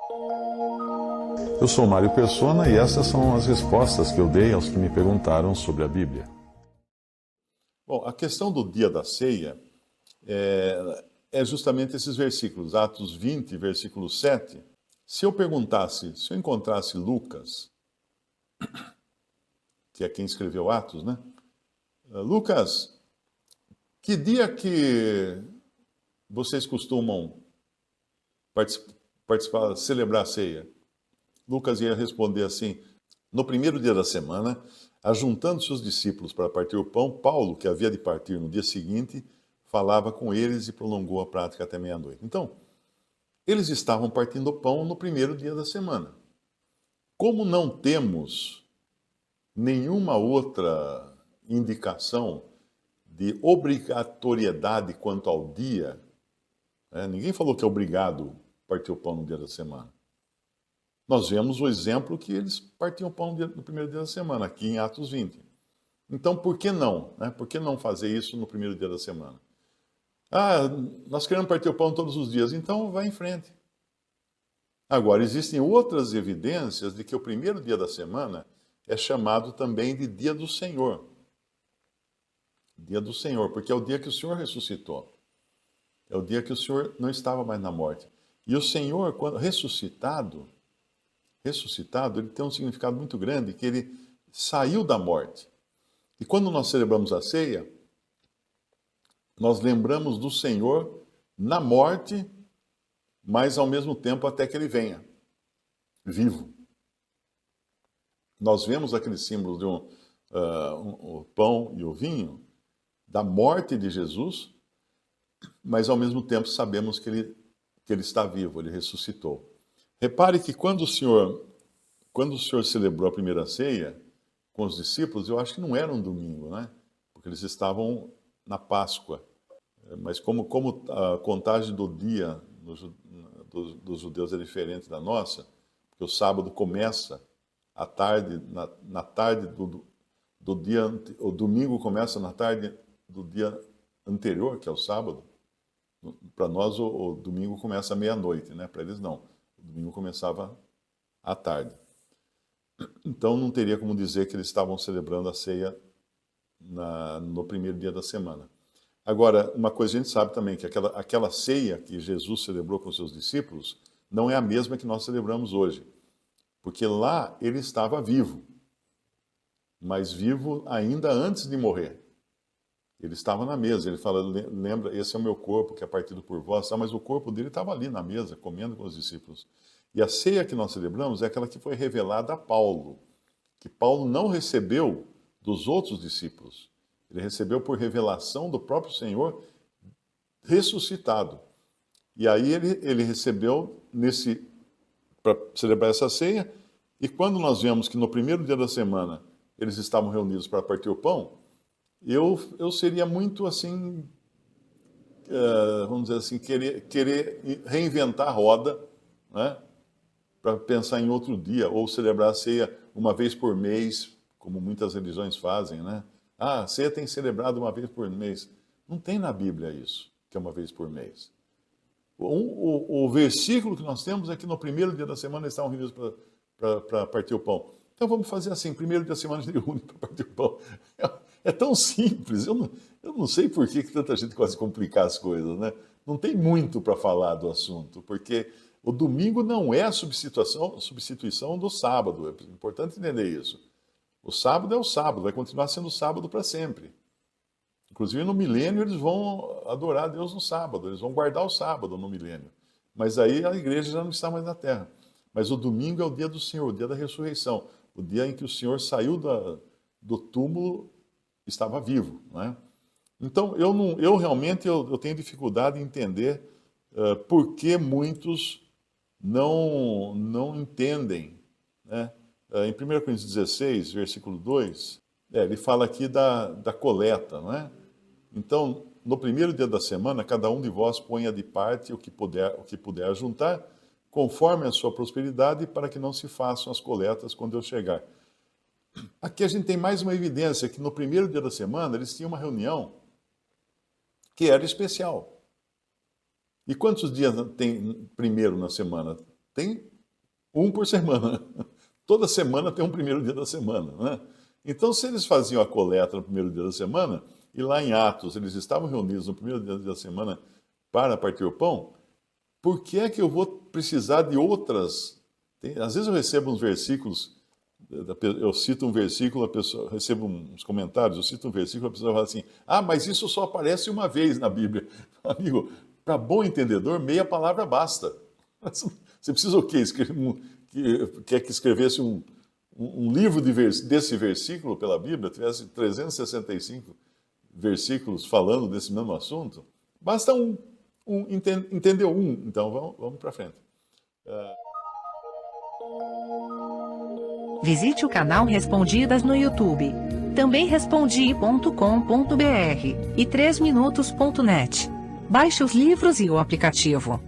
Eu sou Mário Persona e essas são as respostas que eu dei aos que me perguntaram sobre a Bíblia. Bom, a questão do dia da ceia é justamente esses versículos, Atos 20, versículo 7. Se eu encontrasse Lucas, que é quem escreveu Atos, né? Lucas, que dia que vocês costumam participar, celebrar a ceia? Lucas ia responder assim: no primeiro dia da semana, ajuntando-se os discípulos para partir o pão, Paulo, que havia de partir no dia seguinte, falava com eles e prolongou a prática até meia-noite. Então, eles estavam partindo o pão no primeiro dia da semana. Como não temos nenhuma outra indicação de obrigatoriedade quanto ao dia, ninguém falou que é obrigado partir o pão no dia da semana. Nós vemos o exemplo que eles partiam o pão no primeiro dia da semana, aqui em Atos 20. Então, por que não? Por que não fazer isso no primeiro dia da semana? Ah, nós queremos partir o pão todos os dias, então vai em frente. Agora, existem outras evidências de que o primeiro dia da semana é chamado também de dia do Senhor. Dia do Senhor, porque é o dia que o Senhor ressuscitou. É o dia que o Senhor não estava mais na morte. E o Senhor, quando ressuscitado, ele tem um significado muito grande, que ele saiu da morte. E quando nós celebramos a ceia, nós lembramos do Senhor na morte, mas ao mesmo tempo até que ele venha, vivo. Nós vemos aquele símbolo de o pão e o vinho, da morte de Jesus, mas ao mesmo tempo sabemos que ele está vivo, ele ressuscitou. Repare que quando o Senhor celebrou a primeira ceia com os discípulos, eu acho que não era um domingo, né? Porque eles estavam na Páscoa. Mas como a contagem do dia dos judeus é diferente da nossa, porque o sábado começa à tarde, na tarde do dia, o domingo começa na tarde do dia anterior, que é o sábado. Para nós, o domingo começa à meia-noite, né? Para eles, não. O domingo começava à tarde. Então, não teria como dizer que eles estavam celebrando a ceia no primeiro dia da semana. Agora, uma coisa a gente sabe também, que aquela ceia que Jesus celebrou com os seus discípulos não é a mesma que nós celebramos hoje. Porque lá ele estava vivo, mas vivo ainda antes de morrer. Ele estava na mesa, ele fala, lembra, esse é o meu corpo que é partido por vós, mas o corpo dele estava ali na mesa, comendo com os discípulos. E a ceia que nós celebramos é aquela que foi revelada a Paulo, que Paulo não recebeu dos outros discípulos. Ele recebeu por revelação do próprio Senhor ressuscitado. E aí ele recebeu para celebrar essa ceia, e quando nós vemos que no primeiro dia da semana eles estavam reunidos para partir o pão, eu seria muito assim, vamos dizer assim, querer reinventar a roda, né, para pensar em outro dia, ou celebrar a ceia uma vez por mês, como muitas religiões fazem, né? Ah, a ceia tem celebrado uma vez por mês. Não tem na Bíblia isso, que é uma vez por mês. O versículo que nós temos é que no primeiro dia da semana eles estavam reunidos para partir o pão. Então vamos fazer assim, primeiro dia da semana a gente reúne para partir o pão. É tão simples, eu não sei por que tanta gente gosta de complicar as coisas, né? Não tem muito para falar do assunto, porque o domingo não é a substituição do sábado, é importante entender isso. O sábado é o sábado, vai continuar sendo sábado para sempre. Inclusive no milênio eles vão adorar a Deus no sábado, eles vão guardar o sábado no milênio. Mas aí a igreja já não está mais na terra. Mas o domingo é o dia do Senhor, o dia da ressurreição, o dia em que o Senhor saiu do túmulo, estava vivo, né? Então eu realmente tenho dificuldade em entender por que muitos não entendem, né? Em 1 Coríntios 16, versículo 2, ele fala aqui da coleta, não é? Então, no primeiro dia da semana, cada um de vós ponha de parte o que puder juntar, conforme a sua prosperidade, para que não se façam as coletas quando eu chegar. Aqui a gente tem mais uma evidência que no primeiro dia da semana eles tinham uma reunião que era especial. E quantos dias tem primeiro na semana? Tem Um por semana. Toda semana tem um primeiro dia da semana, né? Então, se eles faziam a coleta no primeiro dia da semana, e lá em Atos eles estavam reunidos no primeiro dia da semana para partir o pão, por que é que eu vou precisar de outras? Às vezes eu recebo uns versículos, eu cito um versículo, a pessoa recebo uns comentários, eu cito um versículo, a pessoa fala assim, mas isso só aparece uma vez na Bíblia. Amigo, para bom entendedor, meia palavra basta. Você precisa o quê? Quer que escrevesse um livro desse versículo pela Bíblia, tivesse 365 versículos falando desse mesmo assunto? Basta entendeu um. Então vamos para frente. Visite o canal Respondidas no YouTube. Também respondi.com.br e 3minutos.net. Baixe os livros e o aplicativo.